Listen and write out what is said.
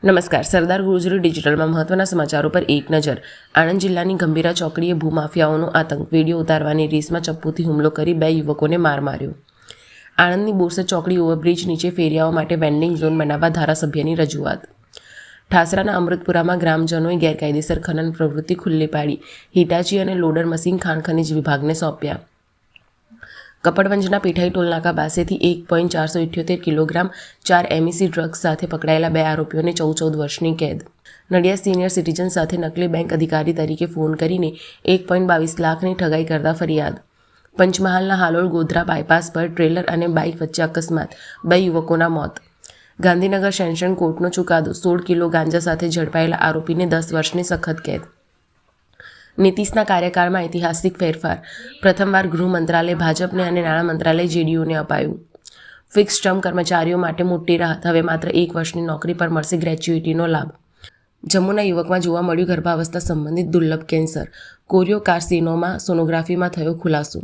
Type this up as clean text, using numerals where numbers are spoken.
નમસ્કાર. સરદાર ગુર્જરી ડિજિટલમાં મહત્વના સમાચારો પર એક નજર. આણંદ જિલ્લાની ગંભીરા ચોકડીએ ભૂમાફિયાઓનો આતંક. વિડીયો ઉતારવાની રેસમાં ચપ્પુથી હુમલો કરી 2 યુવકોને માર માર્યો. આણંદની બોરસદ ચોકડી ઓવરબ્રિજ નીચે ફેરિયાઓ માટે વેન્ડિંગ ઝોન બનાવવા ધારાસભ્યની રજૂઆત. ઠાસરાના અમૃતપુરામાં ગ્રામજનોએ ગેરકાયદેસર ખનન પ્રવૃત્તિ ખુલ્લી પાડી. હિટાચી અને લોડર મશીન ખાણ ખનીજ વિભાગને સોંપ્યા. કપડવંજના પીઠાઈ ટોલનાકા પાસેથી 1.478 કિલોગ્રામ 4 MEC ડ્રગ્સ સાથે પકડાયેલા 2 આરોપીઓને 14 વર્ષની કેદ. નડિયાદ સિનિયર સિટીઝન સાથે નકલી બેંક અધિકારી તરીકે ફોન કરીને 1.22 લાખની ઠગાઈ કરતા ફરિયાદ. પંચમહાલના હાલોલ ગોધરા બાયપાસ પર ટ્રેલર અને બાઇક વચ્ચે અકસ્માત, 2 યુવકોના મોત. ગાંધીનગર સેશન કોર્ટનો ચુકાદો, 16 કિલો ગાંજા સાથે ઝડપાયેલા આરોપીને 10 વર્ષની સખત કેદ. નીતિશના કાર્યકાળમાં ઐતિહાસિક ફેરફાર. પ્રથમવાર ગૃહ મંત્રાલય ભાજપને અને નાણાં મંત્રાલય JDUને અપાયું. ફિક્સ ટર્મ કર્મચારીઓ માટે મોટી રાહત. હવે માત્ર 1 વર્ષની નોકરી પર મળશે ગ્રેચ્યુઇટીનો લાભ. જમ્મુના યુવકમાં જોવા મળ્યું ગર્ભાવસ્થા સંબંધિત દુર્લભ કેન્સર. કોરિયો કાર્સિનોમા સોનોગ્રાફીમાં થયો ખુલાસો.